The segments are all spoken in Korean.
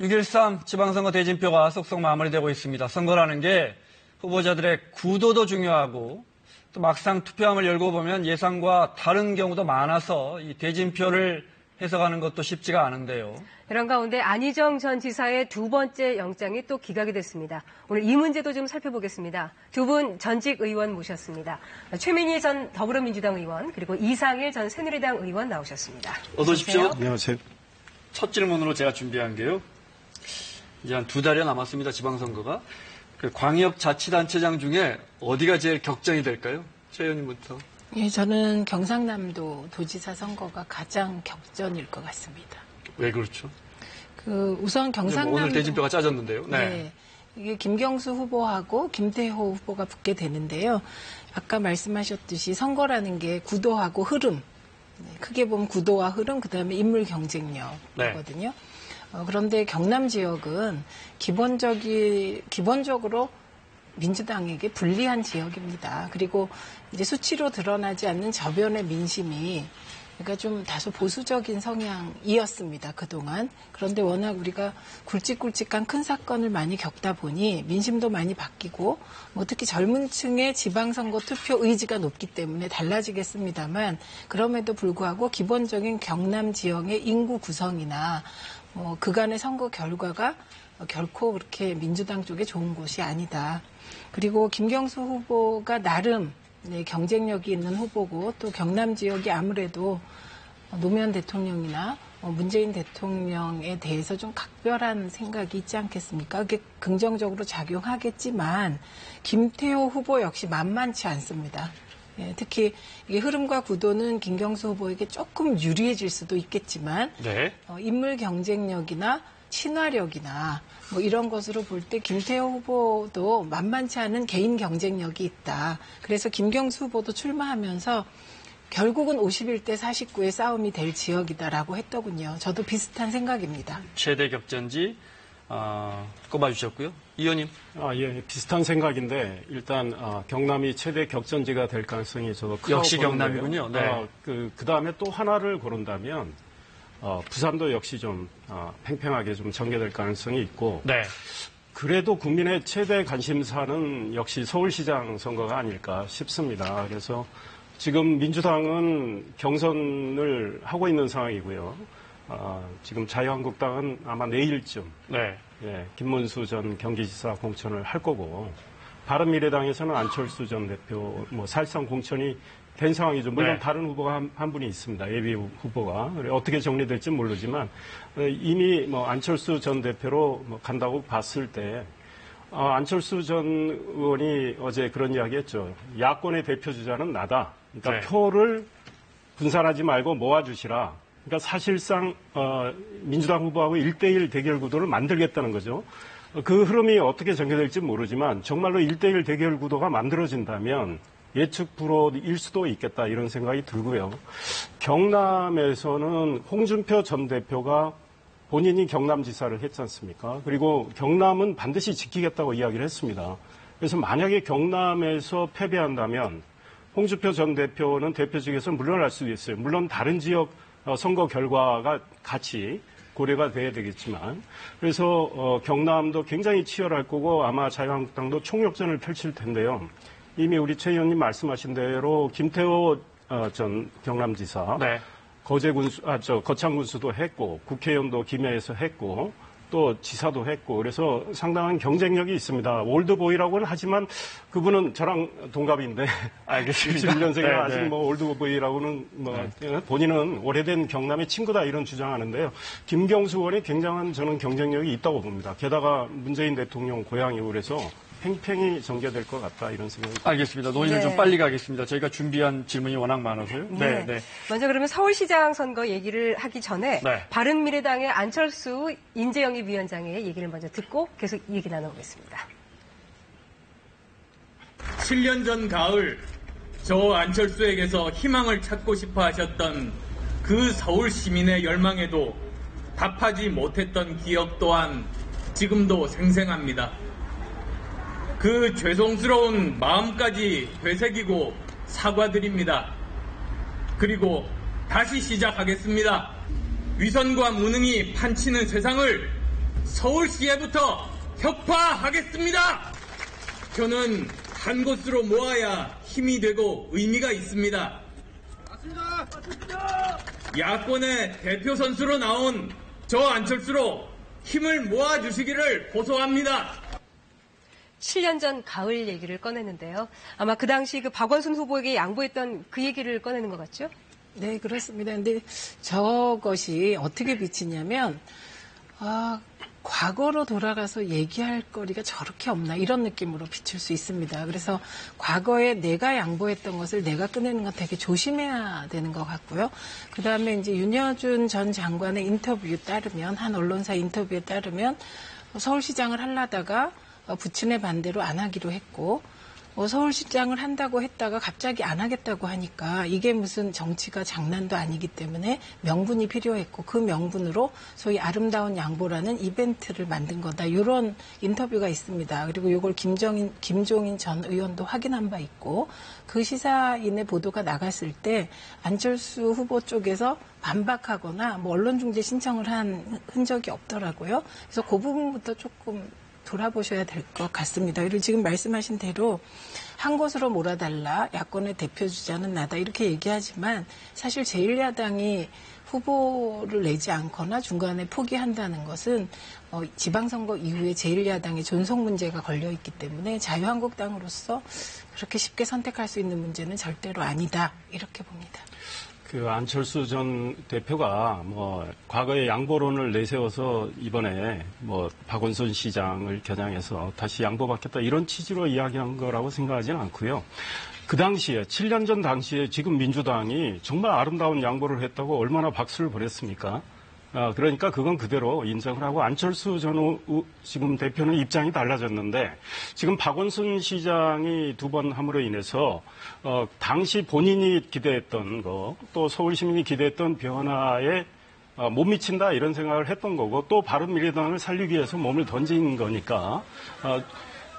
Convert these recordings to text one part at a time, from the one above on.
6.13 지방선거 대진표가 쏙쏙 마무리되고 있습니다. 선거라는 게 후보자들의 구도도 중요하고 또 막상 투표함을 열고 보면 예상과 다른 경우도 많아서 이 대진표를 해석하는 것도 쉽지가 않은데요. 이런 가운데 안희정 전 지사의 두 번째 영장이 또 기각이 됐습니다. 오늘 이 문제도 좀 살펴보겠습니다. 두 분 전직 의원 모셨습니다. 최민희 전 더불어민주당 의원 그리고 이상일 전 새누리당 의원 나오셨습니다. 어서 오십시오. 안녕하세요. 첫 질문으로 제가 준비한 게요. 이제 한 2달여 남았습니다. 지방선거가. 그 광역자치단체장 중에 어디가 제일 격전이 될까요? 최 의원님부터. 예, 저는 경상남도 도지사 선거가 가장 격전일 것 같습니다. 왜 그렇죠? 우선 경상남도 오늘 대진표가 짜졌는데요. 네. 네. 이게 김경수 후보하고 김태호 후보가 붙게 되는데요. 아까 말씀하셨듯이 선거라는 게 구도하고 흐름. 크게 보면 구도와 흐름, 그다음에 인물 경쟁력이거든요. 그런데 경남 지역은 기본적으로 민주당에게 불리한 지역입니다. 그리고 이제 수치로 드러나지 않는 저변의 민심이 그러니까 좀 다소 보수적인 성향이었습니다. 그동안. 그런데 워낙 우리가 굵직굵직한 큰 사건을 많이 겪다 보니 민심도 많이 바뀌고 특히 젊은 층의 지방선거 투표 의지가 높기 때문에 달라지겠습니다만 그럼에도 불구하고 기본적인 경남 지역의 인구 구성이나 그간의 선거 결과가 결코 그렇게 민주당 쪽에 좋은 곳이 아니다. 그리고 김경수 후보가 나름 경쟁력이 있는 후보고 또 경남 지역이 아무래도 노무현 대통령이나 문재인 대통령에 대해서 좀 각별한 생각이 있지 않겠습니까? 그게 긍정적으로 작용하겠지만 김태호 후보 역시 만만치 않습니다. 특히 이 흐름과 구도는 김경수 후보에게 조금 유리해질 수도 있겠지만 네. 인물 경쟁력이나 친화력이나 이런 것으로 볼 때 김태호 후보도 만만치 않은 개인 경쟁력이 있다. 그래서 김경수 후보도 출마하면서 결국은 51대 49의 싸움이 될 지역이다라고 했더군요. 저도 비슷한 생각입니다. 최대 격전지 꼽아주셨고요. 이 의원님. 예, 비슷한 생각인데 일단 경남이 최대 격전지가 될 가능성이 저도 크다고 역시 보는데요. 경남이군요. 네. 그다음에 또 하나를 고른다면 부산도 역시 좀 팽팽하게 좀 전개될 가능성이 있고 네. 그래도 국민의 최대 관심사는 역시 서울시장 선거가 아닐까 싶습니다. 그래서 지금 민주당은 경선을 하고 있는 상황이고요. 지금 자유한국당은 아마 내일쯤 네. 김문수 전 경기지사 공천을 할 거고 바른미래당에서는 안철수 전 대표 사실상 공천이 된 상황이죠. 물론 네. 다른 후보가 한 분이 있습니다. 예비 후보가. 어떻게 정리될지 모르지만 이미 안철수 전 대표로 간다고 봤을 때 안철수 전 의원이 어제 그런 이야기 했죠. 야권의 대표 주자는 나다. 그러니까 네. 표를 분산하지 말고 모아주시라. 그러니까 사실상 민주당 후보하고 1대1 대결 구도를 만들겠다는 거죠. 그 흐름이 어떻게 전개될지 모르지만 정말로 1대1 대결 구도가 만들어진다면 예측 불허일 수도 있겠다 이런 생각이 들고요. 경남에서는 홍준표 전 대표가 본인이 경남지사를 했지 않습니까? 그리고 경남은 반드시 지키겠다고 이야기를 했습니다. 그래서 만약에 경남에서 패배한다면 홍준표 전 대표는 대표직에서 물러날 수도 있어요. 물론 다른 지역 선거 결과가 같이 고려가 돼야 되겠지만 그래서 경남도 굉장히 치열할 거고 아마 자유한국당도 총력전을 펼칠 텐데요. 이미 우리 최 의원님 말씀하신 대로 김태호 전 경남지사 네. 거창군수도 했고 국회의원도 김해에서 했고 또 지사도 했고 그래서 상당한 경쟁력이 있습니다. 올드보이라고는 하지만 그분은 저랑 동갑인데 알겠습니다. 61년생이라 네, 아직 네. 올드보이라고는 본인은 오래된 경남의 친구다 이런 주장하는데요. 김경수 의원이 굉장한 저는 경쟁력이 있다고 봅니다. 게다가 문재인 대통령 고향이고 그래서 팽팽히 전개될 것 같다 이런 생각이 듭니다. 알겠습니다. 논의를 네. 좀 빨리 가겠습니다. 저희가 준비한 질문이 워낙 많아서요. 네. 먼저 그러면 서울시장 선거 얘기를 하기 전에 네. 바른미래당의 안철수 인재영입위원장의 얘기를 먼저 듣고 계속 얘기 나눠보겠습니다. 7년 전 가을 저 안철수에게서 희망을 찾고 싶어 하셨던 그 서울 시민의 열망에도 답하지 못했던 기억 또한 지금도 생생합니다. 그 죄송스러운 마음까지 되새기고 사과드립니다. 그리고 다시 시작하겠습니다. 위선과 무능이 판치는 세상을 서울시에부터 격파하겠습니다. 저는 한 곳으로 모아야 힘이 되고 의미가 있습니다. 야권의 대표 선수로 나온 저 안철수로 힘을 모아주시기를 고소합니다. 7년 전 가을 얘기를 꺼내는데요. 아마 그 당시 그 박원순 후보에게 양보했던 그 얘기를 꺼내는 것 같죠? 네, 그렇습니다. 근데 저것이 어떻게 비치냐면, 과거로 돌아가서 얘기할 거리가 저렇게 없나 이런 느낌으로 비칠 수 있습니다. 그래서 과거에 내가 양보했던 것을 내가 꺼내는 건 되게 조심해야 되는 것 같고요. 그다음에 이제 윤여준 전 장관의 인터뷰에 따르면, 한 언론사 인터뷰에 따르면 서울시장을 하려다가 부친의 반대로 안 하기로 했고, 서울시장을 한다고 했다가 갑자기 안 하겠다고 하니까 이게 무슨 정치가 장난도 아니기 때문에 명분이 필요했고, 그 명분으로 소위 아름다운 양보라는 이벤트를 만든 거다. 이런 인터뷰가 있습니다. 그리고 이걸 김종인 전 의원도 확인한 바 있고, 그 시사인의 보도가 나갔을 때 안철수 후보 쪽에서 반박하거나 뭐 언론중재 신청을 한 흔적이 없더라고요. 그래서 그 부분부터 조금 돌아보셔야 될 것 같습니다. 그리고 지금 말씀하신 대로 한 곳으로 몰아달라, 야권의 대표 주자는 나다 이렇게 얘기하지만 사실 제1야당이 후보를 내지 않거나 중간에 포기한다는 것은 지방선거 이후에 제1야당의 존속 문제가 걸려있기 때문에 자유한국당으로서 그렇게 쉽게 선택할 수 있는 문제는 절대로 아니다 이렇게 봅니다. 그 안철수 전 대표가 과거에 양보론을 내세워서 이번에 박원순 시장을 겨냥해서 다시 양보받겠다 이런 취지로 이야기한 거라고 생각하지는 않고요. 그 당시에 7년 전 당시에 지금 민주당이 정말 아름다운 양보를 했다고 얼마나 박수를 보냈습니까? 그러니까 그건 그대로 인정을 하고, 안철수 전 지금 대표는 입장이 달라졌는데, 지금 박원순 시장이 두 번 함으로 인해서 당시 본인이 기대했던 거, 또 서울 시민이 기대했던 변화에 못 미친다 이런 생각을 했던 거고, 또 바른미래당을 살리기 위해서 몸을 던진 거니까,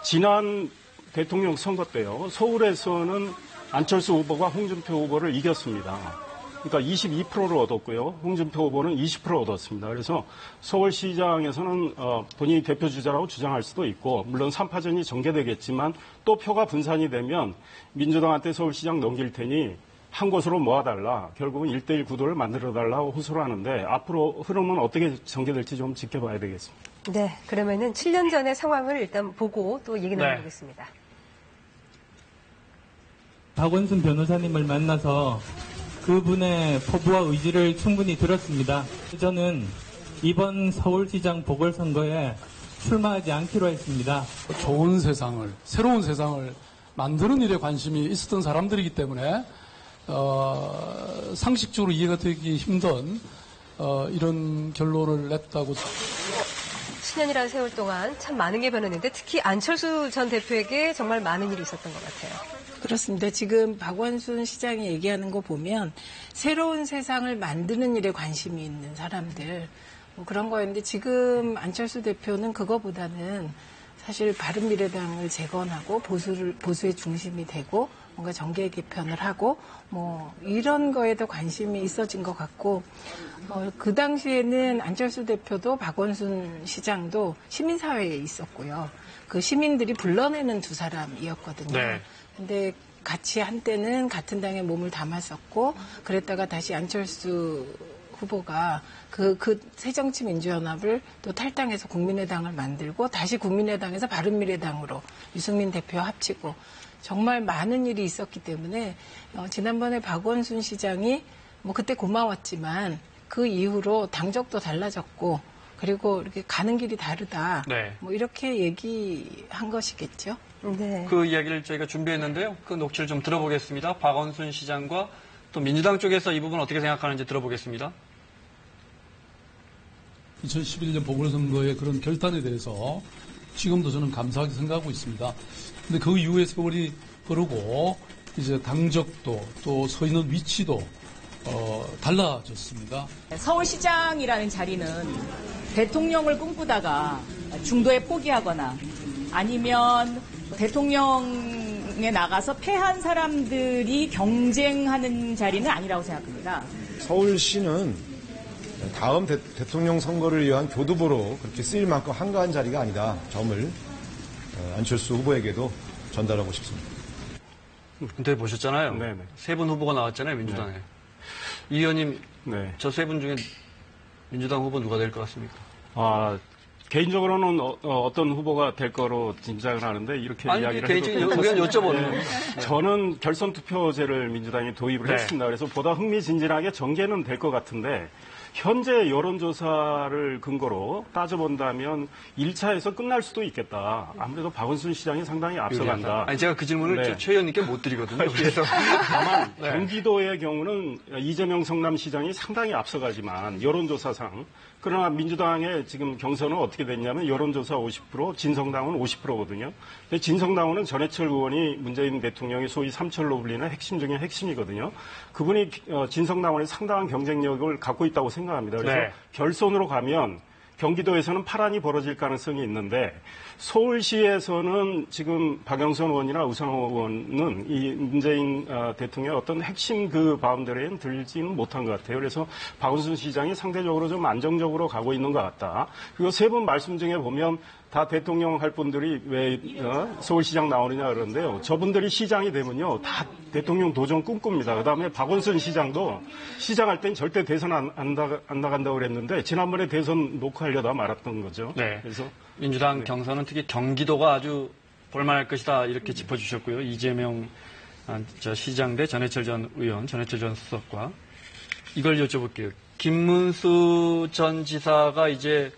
지난 대통령 선거 때요, 서울에서는 안철수 후보가 홍준표 후보를 이겼습니다. 그러니까 22%를 얻었고요. 홍준표 후보는 20% 얻었습니다. 그래서 서울시장에서는 본인이 대표 주자라고 주장할 수도 있고, 물론 3파전이 전개되겠지만 또 표가 분산이 되면 민주당한테 서울시장 넘길 테니 한 곳으로 모아달라, 결국은 1대1 구도를 만들어달라고 호소를 하는데, 앞으로 흐름은 어떻게 전개될지 좀 지켜봐야 되겠습니다. 네, 그러면은 7년 전의 상황을 일단 보고 또 얘기 나눠보겠습니다. 박원순 변호사님을 만나서 그분의 포부와 의지를 충분히 들었습니다. 저는 이번 서울시장 보궐선거에 출마하지 않기로 했습니다. 좋은 세상을, 새로운 세상을 만드는 일에 관심이 있었던 사람들이기 때문에 상식적으로 이해가 되기 힘든 이런 결론을 냈다고. 7년이라는 세월 동안 참 많은 게 변했는데, 특히 안철수 전 대표에게 정말 많은 일이 있었던 것 같아요. 그렇습니다. 지금 박원순 시장이 얘기하는 거 보면 새로운 세상을 만드는 일에 관심이 있는 사람들, 그런 거였는데, 지금 안철수 대표는 그거보다는 사실 바른미래당을 재건하고 보수의 중심이 되고 뭔가 정계 개편을 하고 이런 거에 더 관심이 있어진 것 같고, 그 당시에는 안철수 대표도 박원순 시장도 시민사회에 있었고요. 그 시민들이 불러내는 두 사람이었거든요. 네. 근데 같이 한때는 같은 당에 몸을 담았었고, 그랬다가 다시 안철수 후보가 그 새정치민주연합을 또 탈당해서 국민의당을 만들고, 다시 국민의당에서 바른미래당으로 유승민 대표 합치고, 정말 많은 일이 있었기 때문에 지난번에 박원순 시장이 그때 고마웠지만 그 이후로 당적도 달라졌고, 그리고 이렇게 가는 길이 다르다. 네. 이렇게 얘기한 것이겠죠. 네. 그 이야기를 저희가 준비했는데요. 그 녹취를 좀 들어보겠습니다. 박원순 시장과 또 민주당 쪽에서 이 부분 어떻게 생각하는지 들어보겠습니다. 2011년 보궐선거의 그런 결단에 대해서 지금도 저는 감사하게 생각하고 있습니다. 근데 그 이후에 세월이 흐르고 이제 당적도 또 서 있는 위치도 달라졌습니다. 서울시장이라는 자리는 대통령을 꿈꾸다가 중도에 포기하거나 아니면 대통령에 나가서 패한 사람들이 경쟁하는 자리는 아니라고 생각합니다. 서울시는 다음 대통령 선거를 위한 교두보로 그렇게 쓰일 만큼 한가한 자리가 아니다 점을 안철수 후보에게도 전달하고 싶습니다. 근데 보셨잖아요. 네네. 세 분 후보가 나왔잖아요, 민주당에. 이 의원님, 네. 저 세 분 중에 민주당 후보 누가 될 것 같습니까? 개인적으로는 어떤 후보가 될 거로 짐작을 하는데 이렇게 이야기를 개인적인 해도 의견 여쭤보는 저는 결선 투표제를 민주당이 도입을 네. 했습니다. 그래서 보다 흥미진진하게 전개는 될 것 같은데 현재 여론조사를 근거로 따져본다면 1차에서 끝날 수도 있겠다. 아무래도 박원순 시장이 상당히 앞서간다. 아니, 제가 그 질문을 네. 최 의원님께 못 드리거든요. 그래서 다만 네. 경기도의 경우는 이재명 성남시장이 상당히 앞서가지만 여론조사상 그러나 민주당의 지금 경선은 어떻게 됐냐면 여론조사 50%, 진성당은 50%거든요. 근데 진성당은 전해철 의원이 문재인 대통령의 소위 삼철로 불리는 핵심 중에 핵심이거든요. 그분이 진성당원의 상당한 경쟁력을 갖고 있다고 생각합니다. 그래서 네. 결선으로 가면 경기도에서는 파란이 벌어질 가능성이 있는데 서울시에서는 지금 박영선 의원이나 우상호 의원은 이 문재인 대통령의 어떤 핵심 그 바운더리에는 들지는 못한 것 같아요. 그래서 박원순 시장이 상대적으로 좀 안정적으로 가고 있는 것 같다. 그리고 세 분 말씀 중에 보면 다 대통령 할 분들이 왜 서울시장 나오느냐 그러는데요. 저분들이 시장이 되면요. 다 대통령 도전 꿈꿉니다. 그다음에 박원순 시장도 시장할 땐 절대 대선 안 나간다고 그랬는데 지난번에 대선 녹화하려다 말았던 거죠. 네. 그래서 민주당 경선은 특히 경기도가 아주 볼만할 것이다 이렇게 짚어주셨고요. 이재명 시장 대 전해철 전 의원, 전해철 전 수석과 이걸 여쭤볼게요. 김문수 전 지사가 이제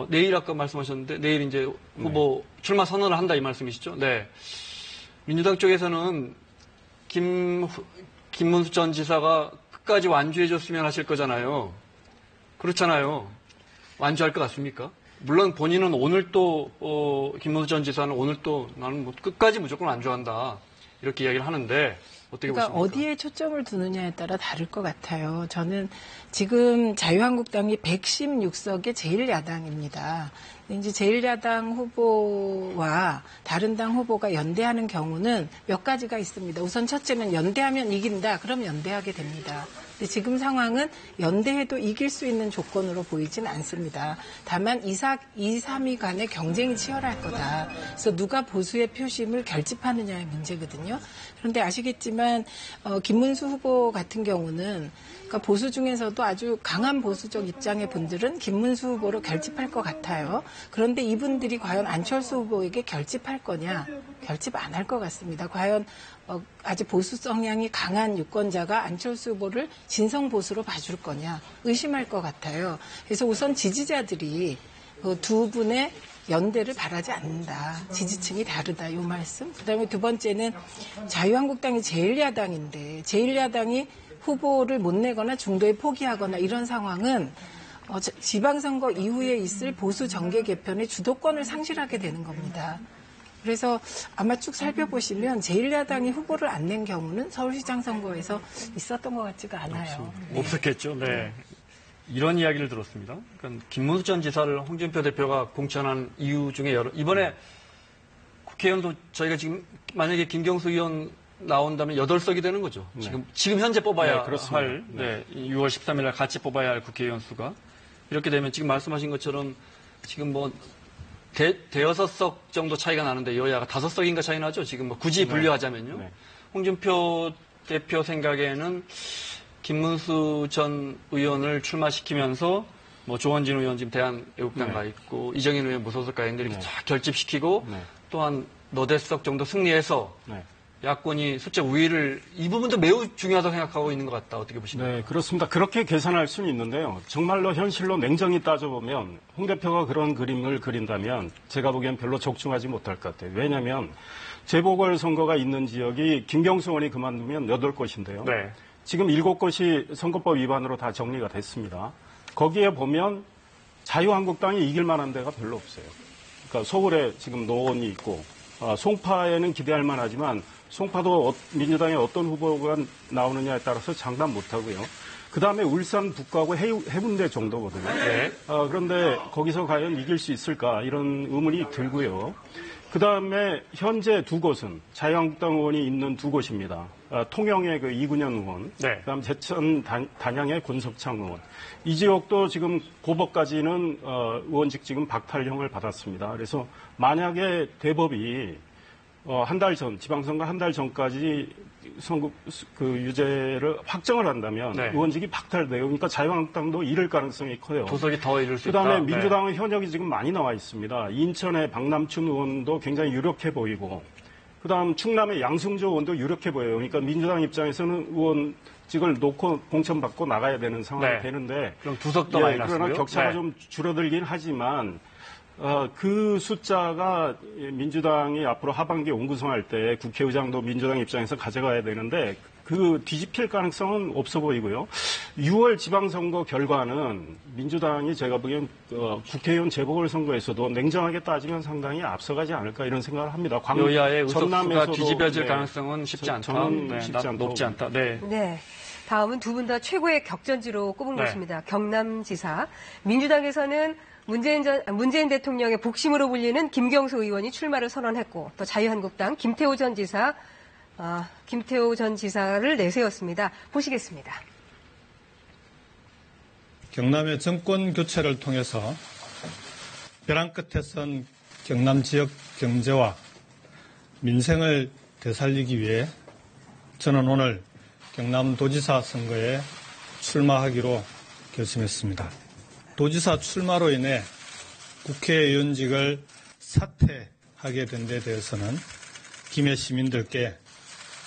내일 아까 말씀하셨는데 내일 이제 후보 출마 선언을 한다 이 말씀이시죠? 네. 민주당 쪽에서는 김문수 전 지사가 끝까지 완주해줬으면 하실 거잖아요. 그렇잖아요. 완주할 것 같습니까? 물론 본인은 오늘 또 김문수 전 지사는 오늘 또 나는 뭐 끝까지 무조건 완주한다 이렇게 이야기를 하는데 어떻게 그러니까 보십니까? 어디에 초점을 두느냐에 따라 다를 것 같아요. 저는 지금 자유한국당이 116석의 제1야당입니다. 이제 제1야당 후보와 다른 당 후보가 연대하는 경우는 몇 가지가 있습니다. 우선 첫째는 연대하면 이긴다. 그럼 연대하게 됩니다. 근데 지금 상황은 연대해도 이길 수 있는 조건으로 보이진 않습니다. 다만 2, 3위 간의 경쟁이 치열할 거다. 그래서 누가 보수의 표심을 결집하느냐의 문제거든요. 그런데 아시겠지만 김문수 후보 같은 경우는 그러니까 보수 중에서도 아주 강한 보수적 입장의 분들은 김문수 후보로 결집할 것 같아요. 그런데 이분들이 과연 안철수 후보에게 결집할 거냐? 결집 안 할 것 같습니다. 과연 아주 보수 성향이 강한 유권자가 안철수 후보를 진성 보수로 봐줄 거냐? 의심할 것 같아요. 그래서 우선 지지자들이 두 분의 연대를 바라지 않는다. 지지층이 다르다. 이 말씀. 그다음에 두 번째는 자유한국당이 제1야당인데 제1야당이 후보를 못 내거나 중도에 포기하거나 이런 상황은 지방선거 이후에 있을 보수 정계 개편의 주도권을 상실하게 되는 겁니다. 그래서 아마 쭉 살펴보시면 제1야당이 후보를 안 낸 경우는 서울시장 선거에서 있었던 것 같지가 않아요. 네. 없었겠죠. 네. 이런 이야기를 들었습니다. 그러니까 김문수 전 지사를 홍준표 대표가 공천한 이유 중에 이번에 국회의원도 저희가 지금 만약에 김경수 의원 나온다면 8석이 되는 거죠. 네. 지금 현재 뽑아야 네, 할 6월 13일 날 같이 뽑아야 할 국회의원 수가 이렇게 되면 지금 말씀하신 것처럼 지금 뭐 대여섯 석 정도 차이가 나는데 여야가 5석인가 차이 나죠. 지금 뭐 굳이 분류하자면요. 네. 홍준표 대표 생각에는 김문수 전 의원을 출마시키면서 뭐 조원진 의원 지금 대한애국당 가 있고 이정인 의원 무소속 가 있는데 이렇게 쫙 결집시키고 또한 너댓 석 정도 승리해서 야권이 숫자 우위를 이 부분도 매우 중요하다고 생각하고 있는 것 같다. 어떻게 보십니까? 네, 그렇습니다. 그렇게 계산할 수는 있는데요. 정말로 현실로 냉정히 따져보면 홍 대표가 그런 그림을 그린다면 제가 보기엔 별로 적중하지 못할 것 같아요. 왜냐하면 재보궐선거가 있는 지역이 김경수 의원이 그만두면 8곳인데요. 네. 지금 7곳이 선거법 위반으로 다 정리가 됐습니다. 거기에 보면 자유한국당이 이길 만한 데가 별로 없어요. 그러니까 서울에 지금 노원이 있고 송파에는 기대할 만하지만 송파도 민주당의 어떤 후보가 나오느냐에 따라서 장담 못하고요. 그다음에 울산 북구하고 해운대 정도거든요. 네. 그런데 거기서 과연 이길 수 있을까 이런 의문이 들고요. 그다음에 현재 두 곳은 자유한국당 의원이 있는 두 곳입니다. 통영의 그 이군현 의원, 네. 그다음 제천 단양의 권석창 의원. 이 지역도 지금 고법까지는 의원직 지금 박탈형을 받았습니다. 그래서 만약에 대법이 한 달 전, 지방선거 한 달 전까지 선거 그 유죄를 확정을 한다면 네. 의원직이 박탈돼요. 그러니까 자유한국당도 잃을 가능성이 커요. 도석이 더 잃을 수 있다. 그다음에 민주당은 현역이 지금 많이 나와 있습니다. 인천의 박남춘 의원도 굉장히 유력해 보이고, 그다음 충남의 양승조 의원도 유력해 보여요. 그러니까 민주당 입장에서는 의원직을 놓고 공천받고 나가야 되는 상황이 네. 되는데, 그럼 두석 더 많이 났고요. 그러나 격차가 네. 좀 줄어들긴 하지만 그 숫자가 민주당이 앞으로 하반기에 옹구성할 때 국회의장도 민주당 입장에서 가져가야 되는데 그 뒤집힐 가능성은 없어 보이고요. 6월 지방선거 결과는 민주당이 제가 보기엔 국회의원 재보궐선거에서도 냉정하게 따지면 상당히 앞서가지 않을까 이런 생각을 합니다. 여야의 의석수가 전남에서도 뒤집어질 가능성은 쉽지 않다. 저는 쉽지 않다고 높지 않다. 네. 네. 다음은 두 분 다 최고의 격전지로 꼽은 네. 것입니다. 경남지사. 민주당에서는 문재인 대통령의 복심으로 불리는 김경수 의원이 출마를 선언했고, 또 자유한국당 김태호 전 지사를 내세웠습니다. 보시겠습니다. 경남의 정권 교체를 통해서 벼랑 끝에 선 경남 지역 경제와 민생을 되살리기 위해 저는 오늘 경남도지사 선거에 출마하기로 결심했습니다. 도지사 출마로 인해 국회의원직을 사퇴하게 된 데 대해서는 김해 시민들께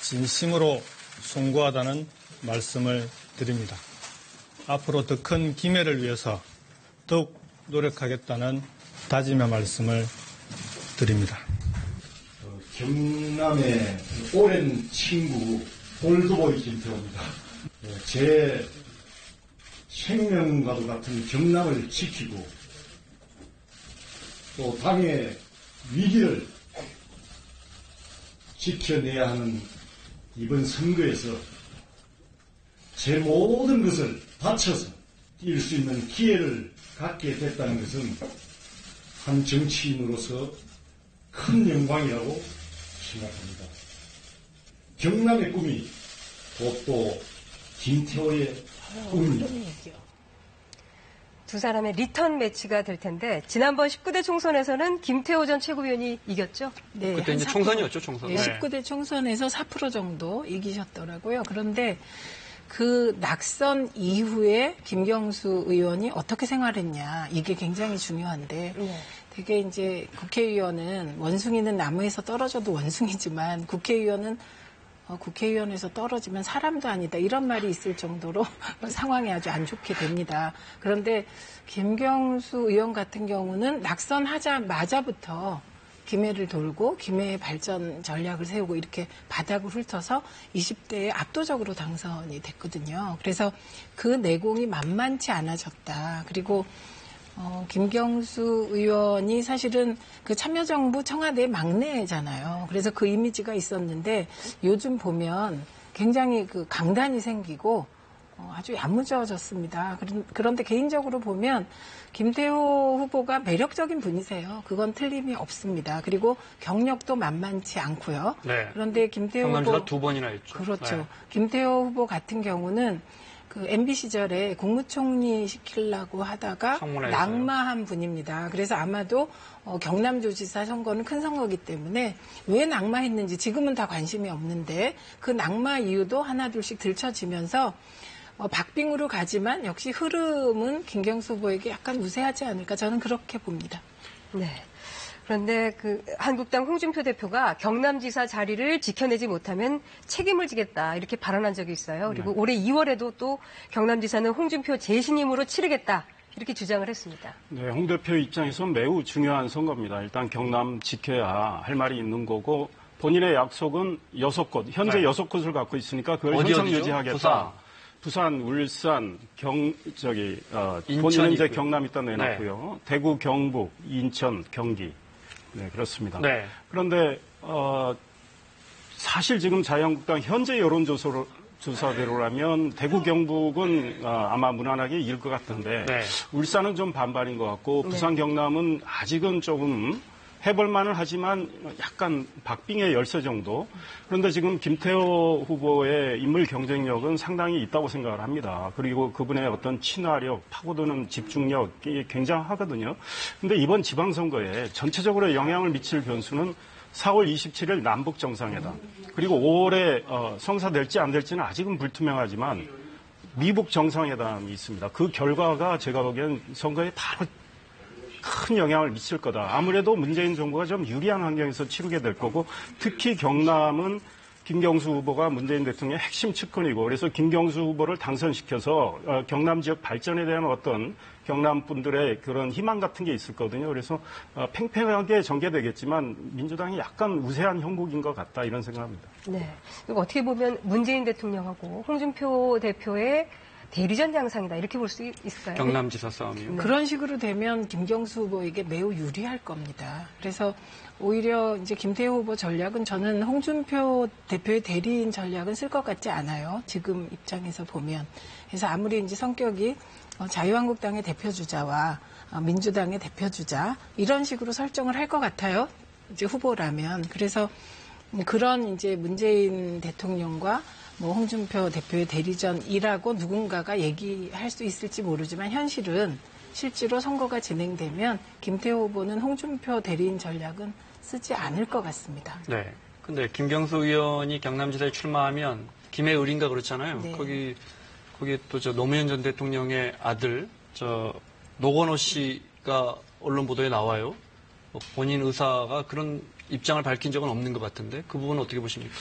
진심으로 송구하다는 말씀을 드립니다. 앞으로 더 큰 김해를 위해서 더욱 노력하겠다는 다짐의 말씀을 드립니다. 경남의 오랜 친구 올드보이 김태호입니다. 제 생명과도 같은 경남을 지키고 또 당의 위기를 지켜내야 하는 이번 선거에서 제 모든 것을 바쳐서 뛸 수 있는 기회를 갖게 됐다는 것은 한 정치인으로서 큰 영광이라고 생각합니다. 경남의 꿈이 곧 또 김태호의 꿈입니다. 두 사람의 리턴 매치가 될 텐데, 지난번 19대 총선에서는 김태호 전 최고위원이 이겼죠? 네, 그때 이제 4%. 총선이었죠, 총선. 네, 19대 총선에서 4% 정도 이기셨더라고요. 그런데 그 낙선 이후에 김경수 의원이 어떻게 생활했냐, 이게 굉장히 중요한데, 되게 이제 국회의원은 원숭이는 나무에서 떨어져도 원숭이지만 국회의원은 국회의원에서 떨어지면 사람도 아니다, 이런 말이 있을 정도로 상황이 아주 안 좋게 됩니다. 그런데 김경수 의원 같은 경우는 낙선하자마자부터 김해를 돌고 김해의 발전 전략을 세우고 이렇게 바닥을 훑어서 20대에 압도적으로 당선이 됐거든요. 그래서 그 내공이 만만치 않아졌다. 그리고 김경수 의원이 사실은 그 참여정부 청와대 막내잖아요. 그래서 그 이미지가 있었는데 요즘 보면 굉장히 그 강단이 생기고 아주 야무져졌습니다. 그런데 개인적으로 보면 김태호 후보가 매력적인 분이세요. 그건 틀림이 없습니다. 그리고 경력도 만만치 않고요. 네. 그런데 김태호 경남지사 후보 2번이나 했죠. 그렇죠. 네. 김태호 후보 같은 경우는 그 MB 시절에 국무총리 시키려고 하다가 청문회에서요. 낙마한 분입니다. 그래서 아마도 경남도지사 선거는 큰 선거이기 때문에 왜 낙마했는지 지금은 다 관심이 없는데 그 낙마 이유도 하나둘씩 들춰지면서 박빙으로 가지만 역시 흐름은 김경수 후보에게 약간 우세하지 않을까, 저는 그렇게 봅니다. 네. 그런데 그 한국당 홍준표 대표가 경남지사 자리를 지켜내지 못하면 책임을 지겠다, 이렇게 발언한 적이 있어요. 그리고 올해 2월에도 또 경남지사는 홍준표 재신임으로 치르겠다, 이렇게 주장을 했습니다. 네, 홍 대표 입장에서 매우 중요한 선거입니다. 일단 경남 지켜야 할 말이 있는 거고, 본인의 약속은 6곳, 현재 6곳을 갖고 있으니까 그걸 현상 유지하겠다. 부산, 울산, 본인은 이제 경남 있다 내놨고요. 대구, 경북, 인천, 경기. 네, 그렇습니다. 네. 그런데 사실 지금 자유한국당 현재 여론조사대로라면 대구, 경북은 아마 무난하게 이길 것 같은데, 울산은 좀 반반인 것 같고, 부산, 경남은 아직은 조금 해볼 만은 하지만 약간 박빙의 열세 정도. 그런데 지금 김태호 후보의 인물 경쟁력은 상당히 있다고 생각을 합니다. 그리고 그분의 어떤 친화력, 파고드는 집중력이 굉장하거든요. 근데 이번 지방선거에 전체적으로 영향을 미칠 변수는 4월 27일 남북 정상회담, 그리고 5월에 성사될지 안 될지는 아직은 불투명하지만 미북 정상회담이 있습니다. 그 결과가 제가 보기엔 선거에 바로 큰 영향을 미칠 거다. 아무래도 문재인 정부가 좀 유리한 환경에서 치르게 될 거고, 특히 경남은 김경수 후보가 문재인 대통령의 핵심 측근이고, 그래서 김경수 후보를 당선시켜서 경남 지역 발전에 대한 어떤 경남 분들의 그런 희망 같은 게 있을 거거든요. 그래서 팽팽하게 전개되겠지만 민주당이 약간 우세한 형국인 것 같다, 이런 생각합니다. 네. 그리고 어떻게 보면 문재인 대통령하고 홍준표 대표의 대리전 양상이다, 이렇게 볼 수 있을까요? 경남지사 싸움이요. 네. 그런 식으로 되면 김경수 후보에게 매우 유리할 겁니다. 그래서 오히려 이제 김태호 후보 전략은 저는 홍준표 대표의 대리인 전략은 쓸 것 같지 않아요. 지금 입장에서 보면. 그래서 아무리 이제 성격이 자유한국당의 대표주자와 민주당의 대표주자 이런 식으로 설정을 할 것 같아요. 이제 후보라면. 그래서 그런 이제 문재인 대통령과 홍준표 대표의 대리전이라고 누군가가 얘기할 수 있을지 모르지만 현실은 실제로 선거가 진행되면 김태호 후보는 홍준표 대리인 전략은 쓰지 않을 것 같습니다. 네. 근데 김경수 의원이 경남지사에 출마하면 김해을인가 그렇잖아요. 네. 거기 또 저 노무현 전 대통령의 아들 노건호 씨가 언론 보도에 나와요. 본인 의사가 그런 입장을 밝힌 적은 없는 것 같은데 그 부분은 어떻게 보십니까?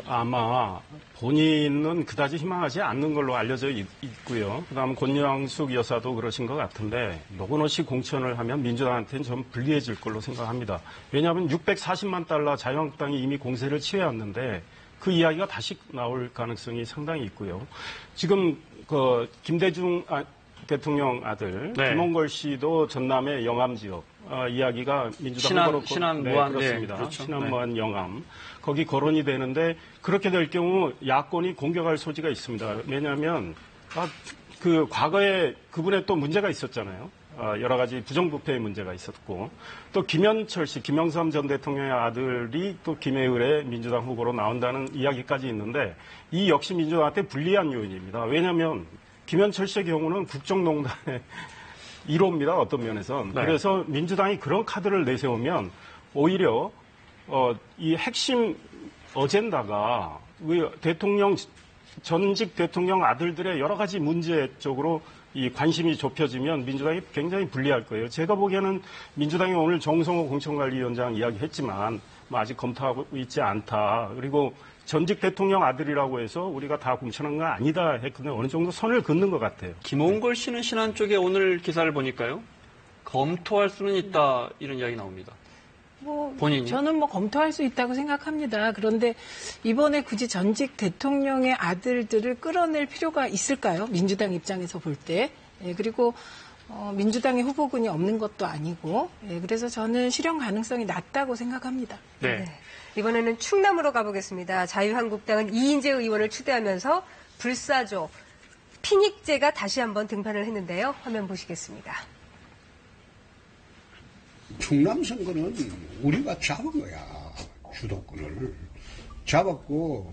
아마 본인은 그다지 희망하지 않는 걸로 알려져 있고요. 그다음 권양숙 여사도 그러신 것 같은데 노건호 씨 공천을 하면 민주당한테는 좀 불리해질 걸로 생각합니다. 왜냐하면 640만 달러 자유한국당이 이미 공세를 취해왔는데 그 이야기가 다시 나올 가능성이 상당히 있고요. 지금 김대중 대통령 아들 네. 김홍걸 씨도 전남의 영암 지역 이야기가 민주당 신안 네, 무안 그렇습니다. 네, 그렇죠. 신안 네. 무안 영암 거기 거론이 되는데 그렇게 될 경우 야권이 공격할 소지가 있습니다. 왜냐하면 그 과거에 그분의 또 문제가 있었잖아요. 여러 가지 부정부패의 문제가 있었고 또 김현철 씨, 김영삼 전 대통령의 아들이 또 김해을의 민주당 후보로 나온다는 이야기까지 있는데 이 역시 민주당한테 불리한 요인입니다. 왜냐하면 김현철 씨의 경우는 국정농단의 1호입니다. 어떤 면에선. 네. 그래서 민주당이 그런 카드를 내세우면 오히려 이 핵심 어젠다가 전직 대통령 아들들의 여러 가지 문제 쪽으로 이 관심이 좁혀지면 민주당이 굉장히 불리할 거예요. 제가 보기에는 민주당이 오늘 정성호 공천관리위원장 이야기했지만 아직 검토하고 있지 않다. 그리고 전직 대통령 아들이라고 해서 우리가 다 공천한 건 아니다 했거든요. 어느 정도 선을 긋는 것 같아요. 김홍걸 씨는 신안 쪽에 오늘 기사를 보니까요. 검토할 수는 있다 이런 이야기 나옵니다. 본인이? 저는 검토할 수 있다고 생각합니다. 그런데 이번에 굳이 전직 대통령의 아들들을 끌어낼 필요가 있을까요? 민주당 입장에서 볼 때. 그리고 민주당의 후보군이 없는 것도 아니고. 그래서 저는 실현 가능성이 낮다고 생각합니다. 네. 이번에는 충남으로 가보겠습니다. 자유한국당은 이인재 의원을 추대하면서 불사조, 피닉제가 다시 한번 등판을 했는데요. 화면 보시겠습니다. 충남 선거는 우리가 잡은 거야. 주도권을. 잡았고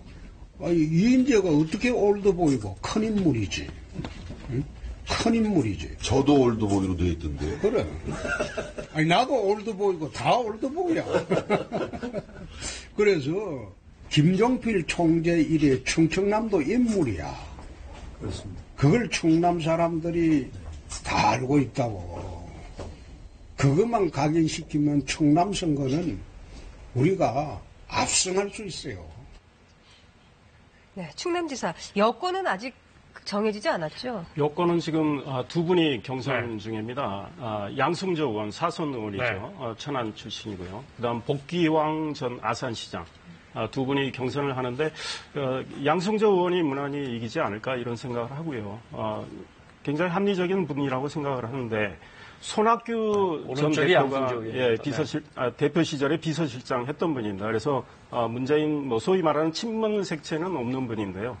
이인재가 어떻게 올드 보이고 큰 인물이지. 응? 큰 인물이지. 저도 올드 보이로 돼 있던데. 그래. 아니 나도 올드 보이고 다 올드 보이야. 그래서 김종필 총재 이래 충청남도 인물이야. 그렇습니다. 그걸 충남 사람들이 다 알고 있다고. 그것만 각인시키면 충남 선거는 우리가 압승할 수 있어요. 네, 충남지사 여권은 아직 정해지지 않았죠? 여권은 지금 두 분이 경선 중입니다. 양승조 의원, 사선 의원이죠. 천안 출신이고요. 그다음 복귀왕 전 아산시장. 두 분이 경선을 하는데 양승조 의원이 무난히 이기지 않을까 이런 생각을 하고요. 굉장히 합리적인 분이라고 생각을 하는데 손학규 전 오른쪽이 대표가 양승적이에요. 대표 시절에 비서실장 했던 분입니다. 그래서 문재인 소위 말하는 친문 색채는 없는 분인데요.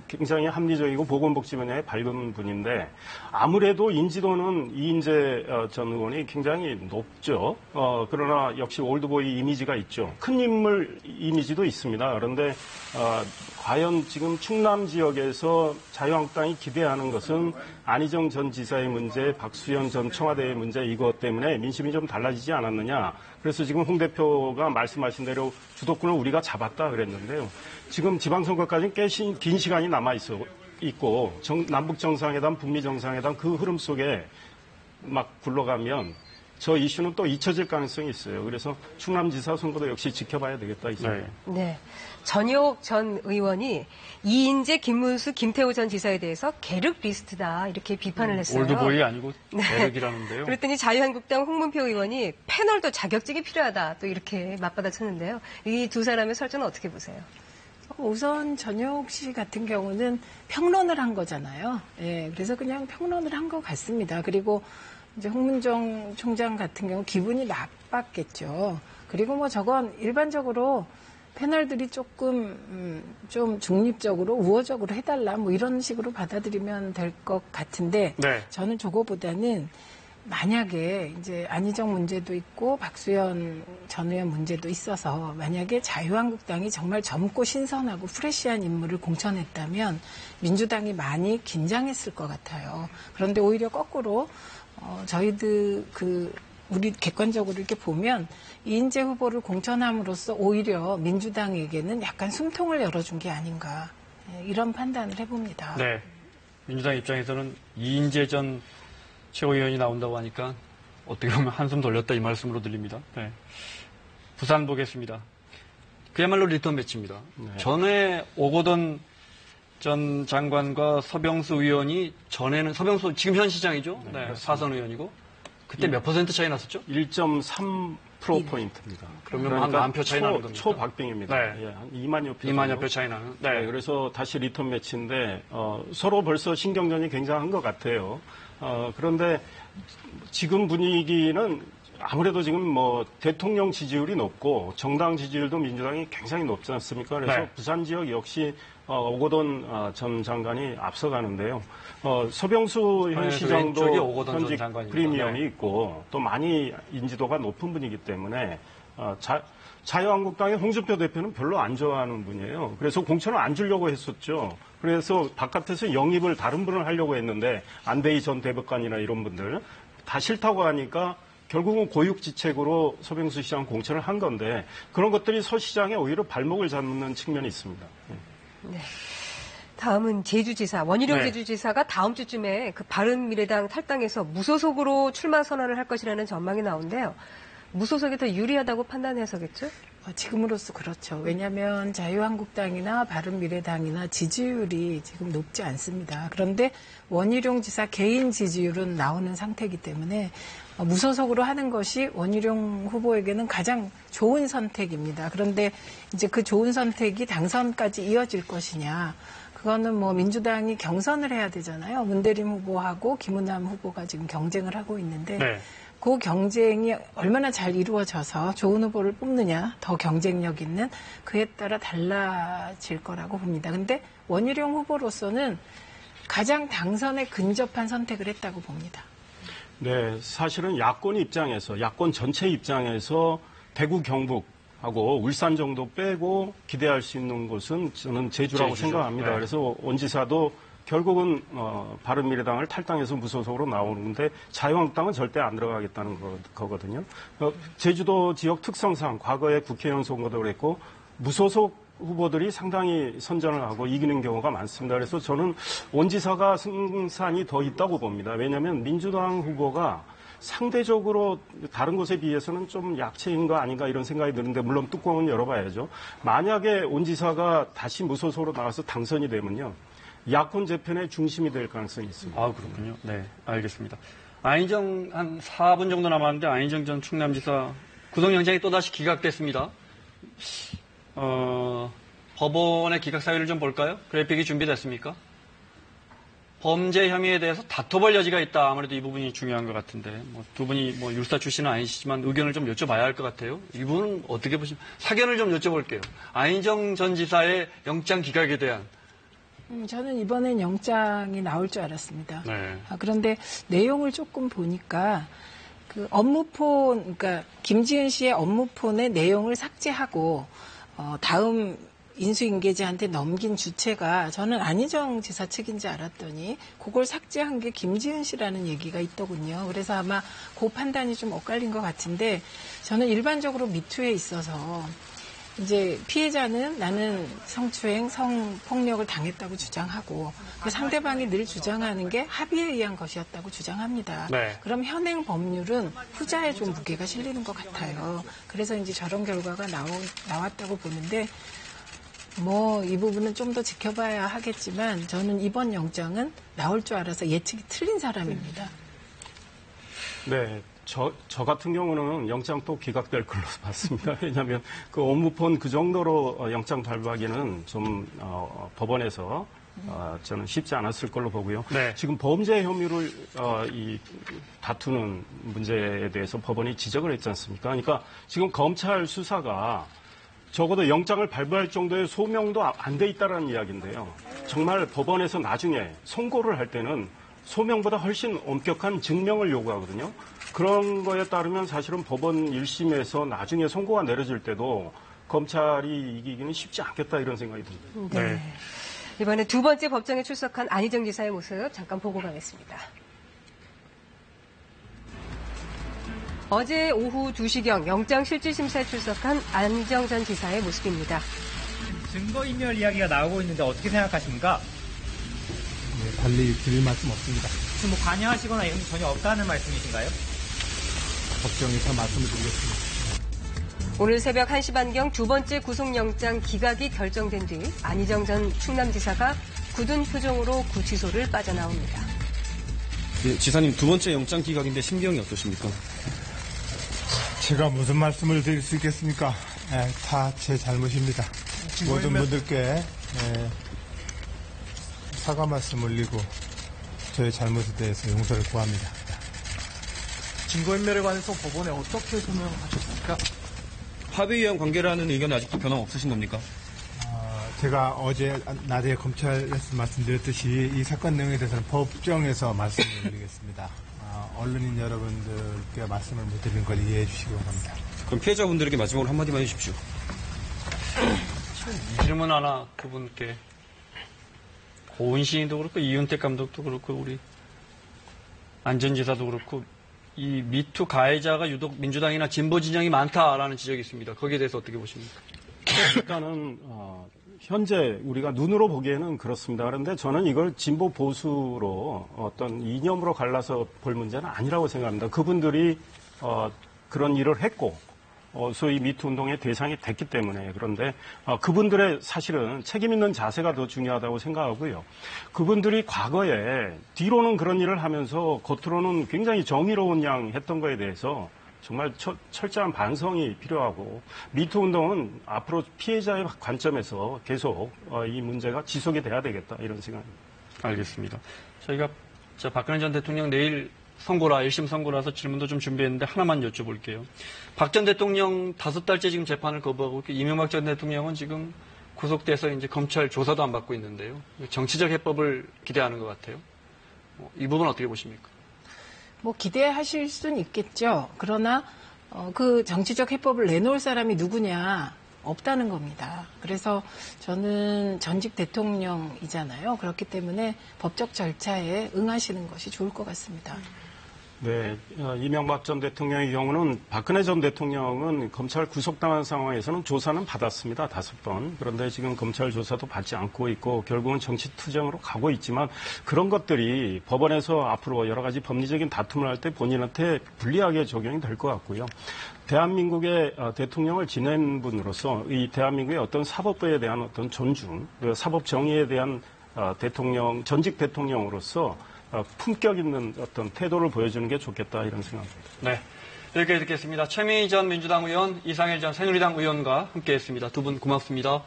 굉장히 합리적이고 보건복지 분야에 밝은 분인데 아무래도 인지도는 이인재 전 의원이 굉장히 높죠. 그러나 역시 올드보이 이미지가 있죠. 큰 인물 이미지도 있습니다. 그런데 과연 지금 충남 지역에서 자유한국당이 기대하는 것은 안희정 전 지사의 문제, 박수현 전 청와대의 문제 이것 때문에 민심이 좀 달라지지 않았느냐. 그래서 지금 홍 대표가 말씀하신 대로 주도권을 우리가 잡았다 그랬는데요. 지금 지방선거까지는 꽤 긴 시간이 남아있고 남북정상회담, 북미정상회담 그 흐름 속에 막 굴러가면 저 이슈는 또 잊혀질 가능성이 있어요. 그래서 충남지사 선거도 역시 지켜봐야 되겠다. 네. 전효옥 전 의원이 이인재, 김문수, 김태호 전 지사에 대해서 계륵 리스트다 이렇게 비판을 했어요. 올드보이 아니고 계륵이라는데요. 그랬더니 자유한국당 홍문표 의원이 패널도 자격증이 필요하다 또 이렇게 맞받아쳤는데요. 이 두 사람의 설정은 어떻게 보세요? 우선 전효옥 씨 같은 경우는 평론을 한 거잖아요. 예, 그래서 그냥 평론을 한 것 같습니다. 그리고 이제 홍문정 총장 같은 경우 기분이 나빴겠죠. 그리고 저건 일반적으로 패널들이 조금 좀 중립적으로 우호적으로 해달라 이런 식으로 받아들이면 될 것 같은데 네. 저는 저거보다는 만약에 이제 안희정 문제도 있고 박수현 전 의원 문제도 있어서 만약에 자유한국당이 정말 젊고 신선하고 프레시한 인물을 공천했다면 민주당이 많이 긴장했을 것 같아요. 그런데 오히려 거꾸로 저희들 우리 객관적으로 이렇게 보면 이인재 후보를 공천함으로써 오히려 민주당에게는 약간 숨통을 열어준 게 아닌가 이런 판단을 해봅니다. 네. 민주당 입장에서는 이인재 전 최고위원이 나온다고 하니까 어떻게 보면 한숨 돌렸다 이 말씀으로 들립니다. 네. 부산 보겠습니다. 그야말로 리턴 매치입니다. 네. 전에 오거돈 전 장관과 서병수 의원이 전에는 서병수 지금 현 시장이죠. 네, 사선 의원이고 그때 몇 퍼센트 차이 났었죠? 1.3%포인트입니다. 그러면 한 만 표 차이 나는 겁니다. 초박빙입니다. 네. 예, 한 2만여 표. 2만여 표 차이 나는. 네. 네, 그래서 다시 리턴 매치인데 서로 벌써 신경전이 굉장한 것 같아요. 그런데 지금 분위기는 아무래도 지금 대통령 지지율이 높고 정당 지지율도 민주당이 굉장히 높지 않습니까? 그래서 네. 부산 지역 역시 오거돈 전 장관이 앞서가는데요. 서병수 현 시장도 현직 프리미엄이 있고 또 많이 인지도가 높은 분이기 때문에 자유한국당의 홍준표 대표는 별로 안 좋아하는 분이에요. 그래서 공천을 안 주려고 했었죠. 그래서 바깥에서 영입을 다른 분을 하려고 했는데 안대희 전 대법관이나 이런 분들 다 싫다고 하니까 결국은 고육지책으로 서병수 시장 공천을 한 건데 그런 것들이 서 시장에 오히려 발목을 잡는 측면이 있습니다. 네. 다음은 제주지사, 원희룡 네. 제주지사가 다음 주쯤에 바른미래당 탈당해서 무소속으로 출마 선언을 할 것이라는 전망이 나오는데요. 무소속이 더 유리하다고 판단해서겠죠? 지금으로서 그렇죠. 왜냐하면 자유한국당이나 바른미래당이나 지지율이 지금 높지 않습니다. 그런데 원희룡 지사 개인 지지율은 나오는 상태이기 때문에 무소속으로 하는 것이 원희룡 후보에게는 가장 좋은 선택입니다. 그런데 이제 그 좋은 선택이 당선까지 이어질 것이냐. 그거는 민주당이 경선을 해야 되잖아요. 문대림 후보하고 김은남 후보가 지금 경쟁을 하고 있는데 네. 그 경쟁이 얼마나 잘 이루어져서 좋은 후보를 뽑느냐, 더 경쟁력 있는 그에 따라 달라질 거라고 봅니다. 근데 원희룡 후보로서는 가장 당선에 근접한 선택을 했다고 봅니다. 네, 사실은 야권 입장에서, 야권 전체 입장에서 대구 경북하고 울산 정도 빼고 기대할 수 있는 곳은 저는 제주라고 생각합니다. 네. 그래서 원지사도 결국은 바른미래당을 탈당해서 무소속으로 나오는데 자유한국당은 절대 안 들어가겠다는 거거든요. 제주도 지역 특성상 과거에 국회의원 선거도 그랬고 무소속 후보들이 상당히 선전을 하고 이기는 경우가 많습니다. 그래서 저는 원지사가 승산이 더 있다고 봅니다. 왜냐하면 민주당 후보가 상대적으로 다른 곳에 비해서는 좀 약체인 거 아닌가 이런 생각이 드는데 물론 뚜껑은 열어봐야죠. 만약에 원지사가 다시 무소속으로 나와서 당선이 되면요. 야권 재편의 중심이 될 가능성이 있습니다. 아, 그렇군요. 네, 알겠습니다. 안희정 한 4분 정도 남았는데 안희정 전 충남지사 구속영장이 또다시 기각됐습니다. 법원의 기각 사유를 좀 볼까요? 그래픽이 준비됐습니까? 범죄 혐의에 대해서 다퉈볼 여지가 있다. 아무래도 이 부분이 중요한 것 같은데 두 분이 율사 출신은 아니시지만 의견을 좀 여쭤봐야 할 것 같아요. 이 부분은 어떻게 보시면 사견을 좀 여쭤볼게요. 안희정 전 지사의 영장 기각에 대한 저는 이번엔 영장이 나올 줄 알았습니다. 네. 그런데 내용을 조금 보니까 그 업무폰, 그러니까 김지은 씨의 업무폰의 내용을 삭제하고 다음 인수인계자한테 넘긴 주체가 저는 안희정 지사 측인지 알았더니 그걸 삭제한 게 김지은 씨라는 얘기가 있더군요. 그래서 아마 그 판단이 좀 엇갈린 것 같은데 저는 일반적으로 미투에 있어서 이제 피해자는 나는 성추행, 성폭력을 당했다고 주장하고 그 상대방이 늘 주장하는 게 합의에 의한 것이었다고 주장합니다. 네. 그럼 현행 법률은 후자에 좀 무게가 실리는 것 같아요. 그래서 이제 저런 결과가 나왔다고 보는데 이 부분은 좀 더 지켜봐야 하겠지만 저는 이번 영장은 나올 줄 알아서 예측이 틀린 사람입니다. 네. 저 같은 경우는 영장 또 기각될 걸로 봤습니다. 왜냐하면 그 업무폰 그 정도로 영장 발부하기는 좀 법원에서 저는 쉽지 않았을 걸로 보고요. 네. 지금 범죄 혐의를 다투는 문제에 대해서 법원이 지적을 했지 않습니까? 그러니까 지금 검찰 수사가 적어도 영장을 발부할 정도의 소명도 안 돼 있다는 이야기인데요. 정말 법원에서 나중에 선고를 할 때는 소명보다 훨씬 엄격한 증명을 요구하거든요. 그런 거에 따르면 사실은 법원 1심에서 나중에 선고가 내려질 때도 검찰이 이기기는 쉽지 않겠다 이런 생각이 듭니다. 네. 이번에 두 번째 법정에 출석한 안희정 지사의 모습 잠깐 보고 가겠습니다. 어제 오후 2시경 영장실질심사에 출석한 안희정 전 지사의 모습입니다. 증거인멸 이야기가 나오고 있는데 어떻게 생각하십니까? 네, 달리 드릴 말씀 없습니다. 지금 관여하시거나 이런 게 전혀 없다는 말씀이신가요? 법정에서 말씀을 드리겠습니다. 오늘 새벽 1시 반경 두 번째 구속영장 기각이 결정된 뒤 안희정 전 충남지사가 굳은 표정으로 구치소를 빠져나옵니다. 네, 지사님 두 번째 영장 기각인데 심경이 어떠십니까? 제가 무슨 말씀을 드릴 수 있겠습니까? 다 제 잘못입니다. 모든 분들께 사과 말씀 올리고 저의 잘못에 대해서 용서를 구합니다. 증거인멸에 관해서 법원에 어떻게 설명하셨습니까? 합의에 의한 관계라는 의견은 아직도 변함 없으신 겁니까? 제가 어제 낮에 검찰에서 말씀드렸듯이 이 사건 내용에 대해서는 법정에서 말씀을 드리겠습니다. 언론인 여러분들께 말씀을 못 드리는 걸 이해해 주시기 바랍니다. 그럼 피해자분들에게 마지막으로 한마디만 해주십시오. 질문 하나 두 분께. 고은 시인도 그렇고 이윤택 감독도 그렇고 우리 안 전 지사도 그렇고 이 미투 가해자가 유독 민주당이나 진보 진영이 많다라는 지적이 있습니다. 거기에 대해서 어떻게 보십니까? 일단은 현재 우리가 눈으로 보기에는 그렇습니다. 그런데 저는 이걸 진보 보수로 어떤 이념으로 갈라서 볼 문제는 아니라고 생각합니다. 그분들이 그런 일을 했고 소위 미투 운동의 대상이 됐기 때문에 그런데 그분들의 사실은 책임 있는 자세가 더 중요하다고 생각하고요. 그분들이 과거에 뒤로는 그런 일을 하면서 겉으로는 굉장히 정의로운 양 했던 거에 대해서 정말 철저한 반성이 필요하고 미투 운동은 앞으로 피해자의 관점에서 계속 이 문제가 지속이 돼야 되겠다 이런 생각입니다. 알겠습니다. 저희가 박근혜 전 대통령 내일 선고라 1심 선고라서 질문도 좀 준비했는데 하나만 여쭤볼게요. 박 전 대통령 5달째 지금 재판을 거부하고 있고 이명박 전 대통령은 지금 구속돼서 이제 검찰 조사도 안 받고 있는데요. 정치적 해법을 기대하는 것 같아요. 이 부분 어떻게 보십니까? 기대하실 수는 있겠죠. 그러나 그 정치적 해법을 내놓을 사람이 누구냐 없다는 겁니다. 그래서 저는 전직 대통령이잖아요. 그렇기 때문에 법적 절차에 응하시는 것이 좋을 것 같습니다. 네, 이명박 전 대통령의 경우는 박근혜 전 대통령은 검찰 구속당한 상황에서는 조사는 받았습니다. 5번. 그런데 지금 검찰 조사도 받지 않고 있고 결국은 정치 투쟁으로 가고 있지만 그런 것들이 법원에서 앞으로 여러 가지 법리적인 다툼을 할 때 본인한테 불리하게 적용이 될 것 같고요. 대한민국의 대통령을 지낸 분으로서 이 대한민국의 어떤 사법부에 대한 어떤 존중, 사법 정의에 대한 전직 대통령으로서 품격 있는 어떤 태도를 보여주는 게 좋겠다 이런 생각입니다. 네, 여기까지 듣겠습니다. 최민희 전 민주당 의원, 이상일 전 새누리당 의원과 함께했습니다. 두 분 고맙습니다.